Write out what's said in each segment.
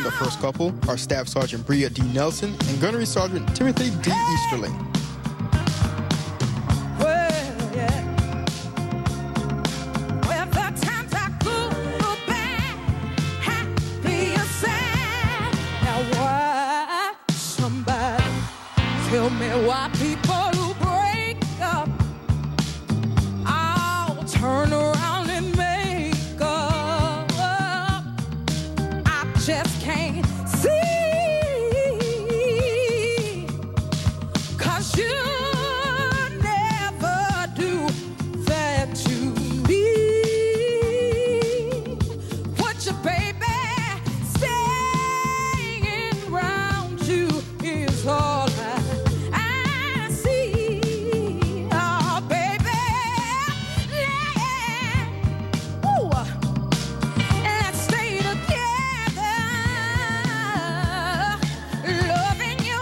the first couple are Staff Sergeant Bria D. Nelson and Gunnery Sergeant Timothy D. Easterling. Tell me why people who break up all turn around and make up. I just can't see, 'cause you never do that to me. What your baby staying around you is all I see. Oh, baby, ooh, let's stay together, loving you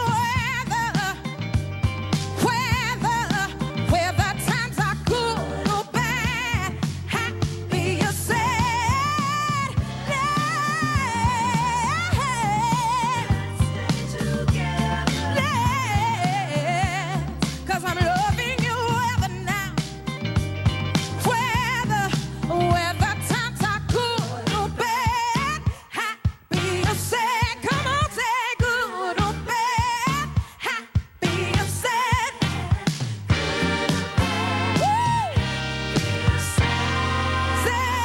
whether times are good or bad, happy or sad. Let's stay together. 'Cause I'm loving you ever now. Whether times are good or bad, happy or sad. Come on, say good or bad, happy or sad. Sad.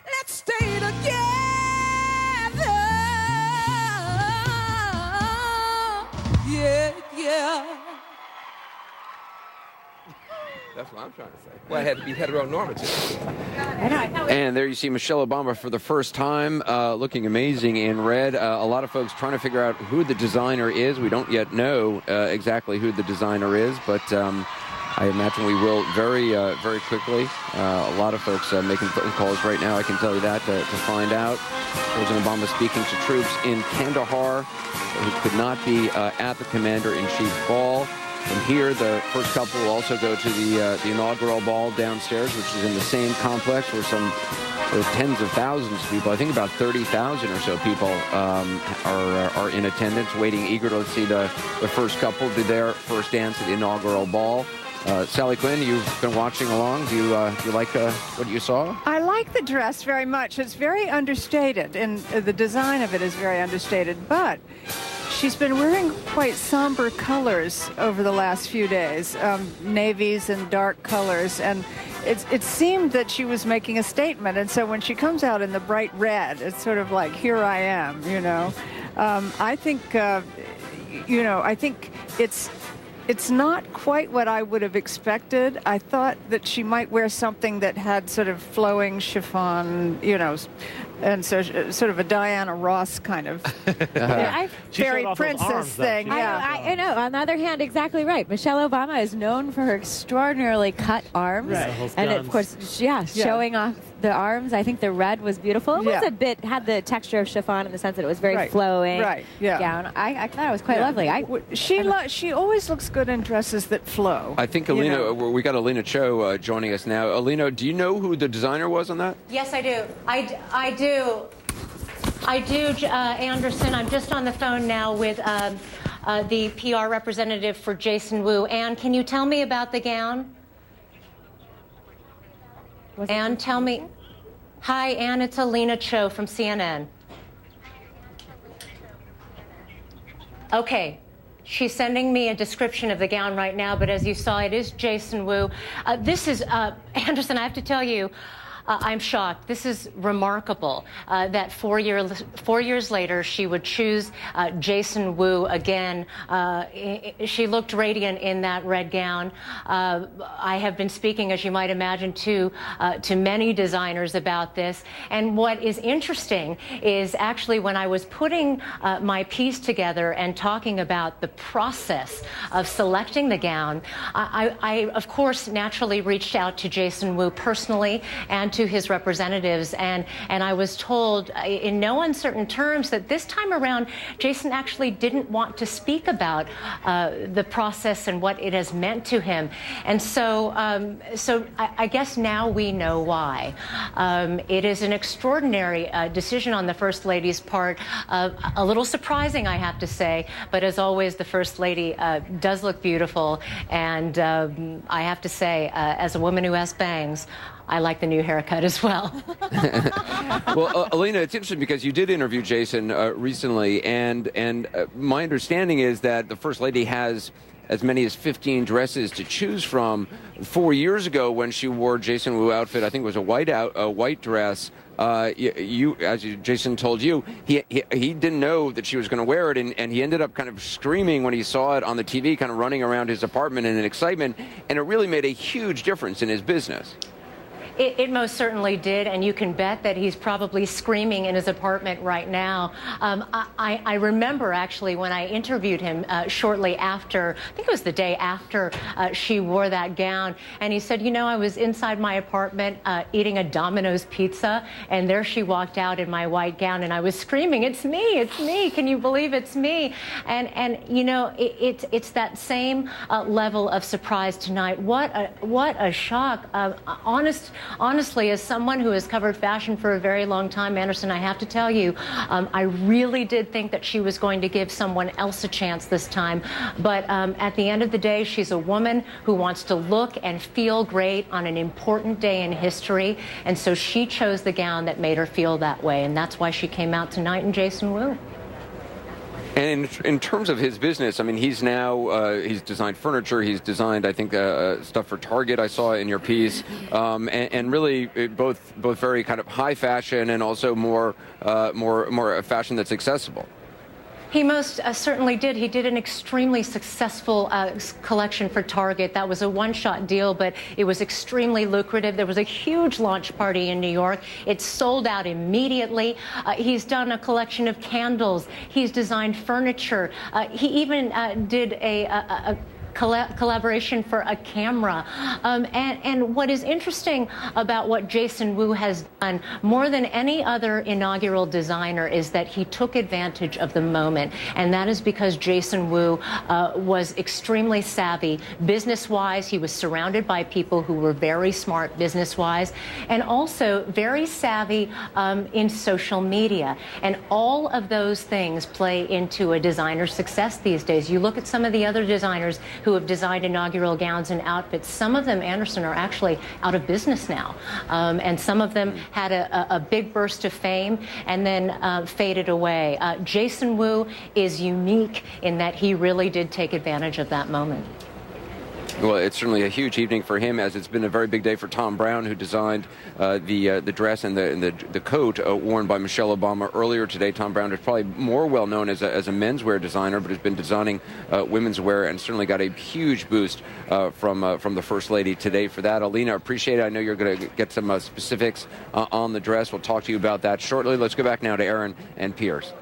Let's stay together. Yeah, yeah. That's what I'm trying to say. Well, I had to be heteronormative. And there you see Michelle Obama for the first time, looking amazing in red. A lot of folks trying to figure out who the designer is. We don't yet know exactly who the designer is, but I imagine we will very, very quickly. A lot of folks making phone calls right now, I can tell you that, to find out. President Obama speaking to troops in Kandahar who could not be at the Commander-in-Chief ball. From here, the first couple will also go to the inaugural ball downstairs, which is in the same complex where tens of thousands of people, I think about 30,000 or so people are in attendance, waiting eager to see the first couple do their first dance at the inaugural ball. Sally Quinn, you've been watching along. Do you like what you saw? I like the dress very much. It's very understated, and the design of it is very understated, but she's been wearing quite somber colors over the last few days, navies and dark colors, and it seemed that she was making a statement, and so when she comes out in the bright red, it's sort of like, here I am, you know. I think, I think it's not quite what I would have expected. I thought that she might wear something that had sort of flowing chiffon, and so sort of a Diana Ross kind of fairy princess thing. I know. On the other hand, exactly right. Michelle Obama is known for her extraordinarily cut arms, and of course, showing off the arms. I think the red was beautiful. It was had the texture of chiffon in the sense that it was very flowing gown. I thought it was quite lovely. She always looks good in dresses that flow. I think Alina, we got Alina Cho joining us now. Alina, do you know who the designer was on that? Yes, I do. I do, Anderson. I'm just on the phone now with the PR representative for Jason Wu. Anne, can you tell me about the gown? Anne, tell me. Hi, Anne, it's Alina Cho from CNN. Okay. She's sending me a description of the gown right now, but as you saw, it is Jason Wu. This is, Anderson, I have to tell you, I'm shocked. This is remarkable that 4 years later she would choose Jason Wu again. She looked radiant in that red gown. I have been speaking, as you might imagine, to many designers about this. And what is interesting is actually when I was putting my piece together and talking about the process of selecting the gown, I of course naturally reached out to Jason Wu personally and to his representatives, and I was told in no uncertain terms that this time around, Jason actually didn't want to speak about the process and what it has meant to him. And so I guess now we know why. It is an extraordinary decision on the First Lady's part, a little surprising, I have to say, but as always, the First Lady does look beautiful, and I have to say, as a woman who has bangs, I like the new haircut as well. Well, Alina, it's interesting because you did interview Jason recently, and my understanding is that the First Lady has as many as 15 dresses to choose from. 4 years ago, when she wore Jason Wu outfit, I think it was a white dress. Jason told you, he didn't know that she was going to wear it, and he ended up kind of screaming when he saw it on the TV, kind of running around his apartment in excitement, and it really made a huge difference in his business. It most certainly did, and you can bet that he's probably screaming in his apartment right now. I remember, actually, when I interviewed him shortly after, I think it was the day after she wore that gown, and he said, you know, I was inside my apartment eating a Domino's pizza, and there she walked out in my white gown, and I was screaming, it's me, can you believe it's me? And you know, it's that same level of surprise tonight. What a shock. Honestly, as someone who has covered fashion for a very long time, Anderson, I have to tell you, I really did think that she was going to give someone else a chance this time. But at the end of the day, she's a woman who wants to look and feel great on an important day in history. And so she chose the gown that made her feel that way. And that's why she came out tonight in Jason Wu. And in terms of his business, I mean, he's designed furniture. He's designed, I think, stuff for Target. I saw in your piece, and really both very kind of high fashion and also more fashion that's accessible. He most certainly did. He did an extremely successful collection for Target. That was a one-shot deal, but it was extremely lucrative. There was a huge launch party in New York. It sold out immediately. He's done a collection of candles. He's designed furniture. He even did a collaboration for a camera. And what is interesting about what Jason Wu has done more than any other inaugural designer is that he took advantage of the moment. And that is because Jason Wu was extremely savvy business-wise. He was surrounded by people who were very smart business-wise and also very savvy in social media. And all of those things play into a designer's success these days. You look at some of the other designers who have designed inaugural gowns and outfits. Some of them, Anderson, are actually out of business now. And some of them had a big burst of fame and then faded away. Jason Wu is unique in that he really did take advantage of that moment. Well, it's certainly a huge evening for him, as it's been a very big day for Tom Brown, who designed the dress and the coat worn by Michelle Obama earlier today. Tom Brown is probably more well known as a menswear designer, but has been designing women's wear and certainly got a huge boost from the First Lady today for that. Alina, appreciate it. I know you're going to get some specifics on the dress. We'll talk to you about that shortly. Let's go back now to Aaron and Piers.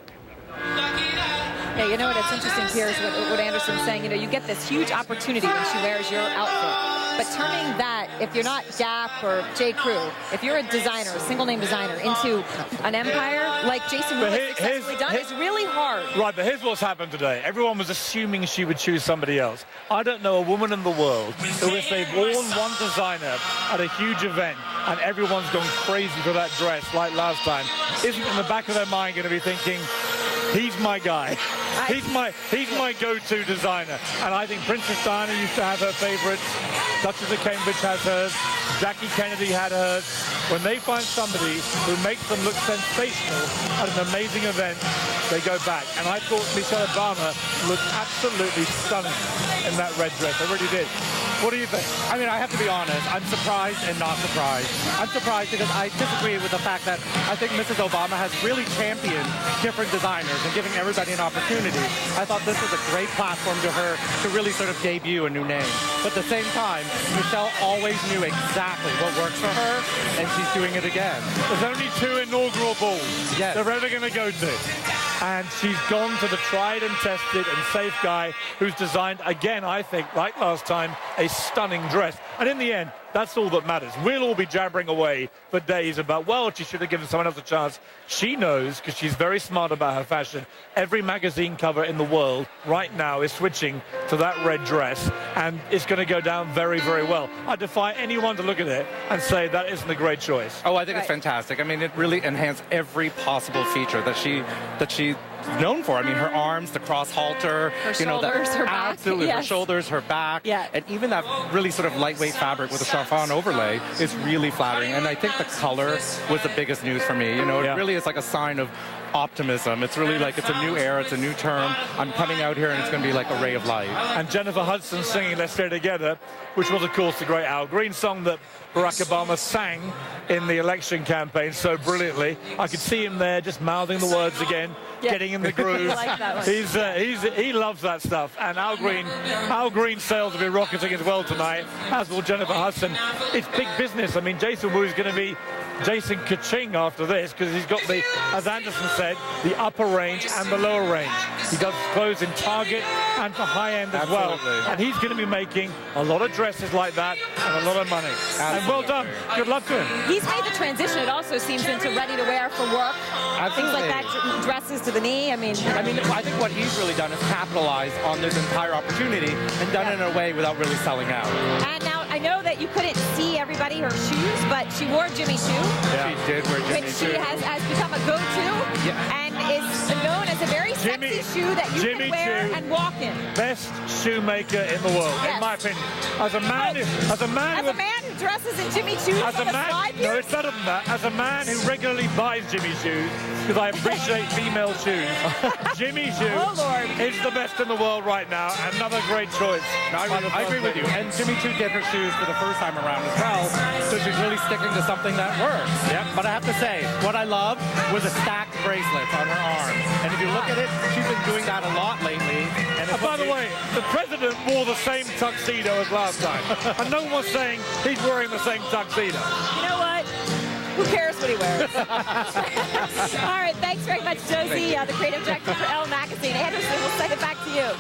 Yeah, you know what? It's interesting, Piers, what Anderson's saying. You know, you get this huge opportunity when she wears your outfit. But turning that, if you're not Gap or J. Crew, if you're a designer, a single-name designer, into an empire like Jason Wu has successfully done, is really hard. Right, but here's what's happened today. Everyone was assuming she would choose somebody else. I don't know a woman in the world who, if they've worn one designer at a huge event and everyone's gone crazy for that dress like last time, isn't in the back of their mind going to be thinking, he's my guy. He's my go-to designer. And I think Princess Diana used to have her favorites. Duchess of Cambridge has hers. Jackie Kennedy had hers. When they find somebody who makes them look sensational at an amazing event, they go back. And I thought Michelle Obama looked absolutely stunning in that red dress. I really did. What do you think? I mean, I have to be honest. I'm surprised and not surprised. I'm surprised because I disagree with the fact that I think Mrs. Obama has really championed different designers and giving everybody an opportunity. I thought this was a great platform to her to really sort of debut a new name. But at the same time, Michelle always knew exactly what works for her, and she's doing it again. There's only 2 inaugural balls they're ever going to go to. And she's gone to the tried and tested and safe guy who's designed, again, I think, like last time, a stunning dress. And in the end, that's all that matters. We'll all be jabbering away for days about, well, she should have given someone else a chance. She knows, because she's very smart about her fashion, every magazine cover in the world right now is switching to that red dress, and it's going to go down very, very well. I defy anyone to look at it and say that isn't a great choice. Oh, I think it's fantastic. I mean, it really enhanced every possible feature that she's known for. I mean, her arms, the cross halter, her shoulders, her back. Absolutely, her shoulders, her back, and even that really sort of lightweight fabric with a chiffon overlay is really flattering. And I think the color was the biggest news for me. You know, it really is like a sign of optimism. It's really like it's a new era, it's a new term. I'm coming out here and it's going to be like a ray of light. And Jennifer Hudson singing Let's Stay Together, which was, of course, the great Al Green song that Barack Obama sang in the election campaign so brilliantly. I could see him there just mouthing the words again, getting in the groove. I like that one. He loves that stuff. And Al Green's sales will be rocketing as well tonight, as will Jennifer Hudson. It's big business. I mean, Jason Wu is going to be Jason Ka-ching after this, because he's got the, as Anderson said, the upper range and the lower range. He does clothes in Target and for high-end as well. And he's going to be making a lot of dresses like that and a lot of money. And well done. Good luck to him. He's made the transition, it also seems, into ready to wear for work. Things like that, dresses to the knee. I mean, I think what he's really done is capitalized on this entire opportunity and done it in a way without really selling out. And now I know that you couldn't see everybody her shoes, but she wore Jimmy Choo. Yeah. She did wear Jimmy Choo. Which she has become a go-to and is known as a very sexy shoe that you can wear and walk in. Best shoemaker in the world, in my opinion. As a man who dresses in Jimmy Choo, no, it's better than that. As a man who regularly buys Jimmy Choos, because I appreciate female shoes, Jimmy Choo is the best in the world right now. Another great choice. No, I agree with you. And Jimmy Choo did her shoes for the first time around as well, so she's really sticking to something that works. Yep. But I have to say, what I love was the stacked bracelets on her arm. And if you look at it, she's been doing that a lot lately. And by the way, the president wore the same tuxedo as last time. And no one was saying he's wearing the same tuxedo. You know what? Who cares what he wears? All right, thanks very much, Josie, the creative director for Elle Magazine. Anderson, we'll send it back to you.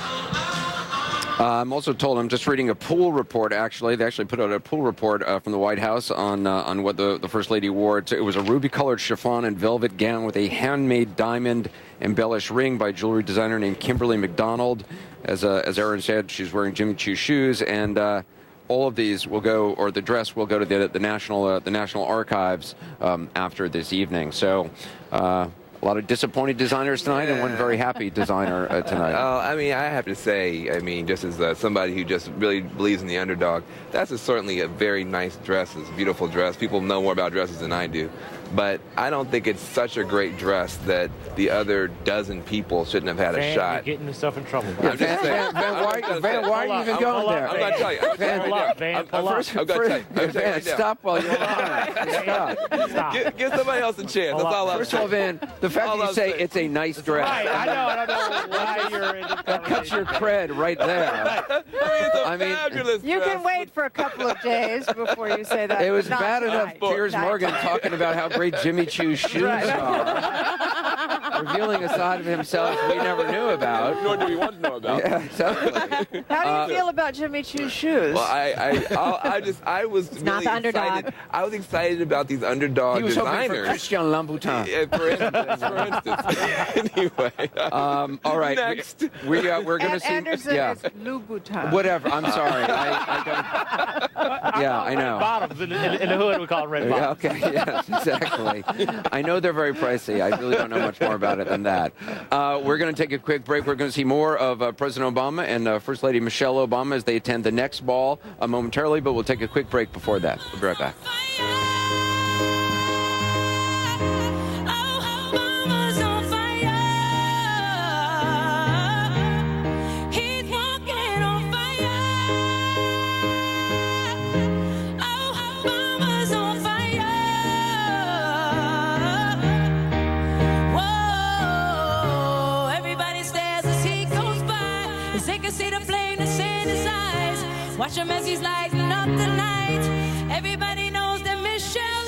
I'm also told, I'm just reading a pool report, actually. They actually put out a pool report from the White House on what the First Lady wore. It was a ruby-colored chiffon and velvet gown with a handmade diamond-embellished ring by jewelry designer named Kimberly McDonald. As Aaron said, she's wearing Jimmy Choo shoes, and all of these will go, or the dress will go to the National Archives after this evening. So a lot of disappointed designers tonight and one very happy designer tonight. Oh, I mean, I have to say, I mean, just as somebody who just really believes in the underdog, that's certainly a very nice dress. It's a beautiful dress. People know more about dresses than I do. But I don't think it's such a great dress that the other dozen people shouldn't have had a shot. You're getting yourself in trouble. I'm just saying. Van, why are you even going there? I'm going to tell you. Van, stop while you're on. Stop. Give somebody else a chance. That's all I'm saying. First of all, Van, the fact that you say it's a nice dress. Right, I don't know why you're in the that cuts your cred right there. I mean, you can wait for a couple of days before you say that. It was bad enough Piers Morgan talking about how great Jimmy Choo's shoes are, revealing a side of himself we never knew about. Nor do we want to know about. Yeah, exactly. How do you feel about Jimmy Choo's shoes? Well, I was really not the underdog. excited. I was excited about these underdog designers. He was hoping for Christian Louboutin. For instance. Anyway. All right. Next. We're going to see. Anderson is Louboutin. Whatever. I'm sorry. I don't. Yeah, I know. Bottoms in the hood, we call it red bottoms. Okay. Yes, exactly. I know they're very pricey. I really don't know much more about it than that. We're going to take a quick break. We're going to see more of President Obama and First Lady Michelle Obama as they attend the next ball momentarily, but we'll take a quick break before that. We'll be right back. Watch him as he's lighting up the night. Everybody knows that Michelle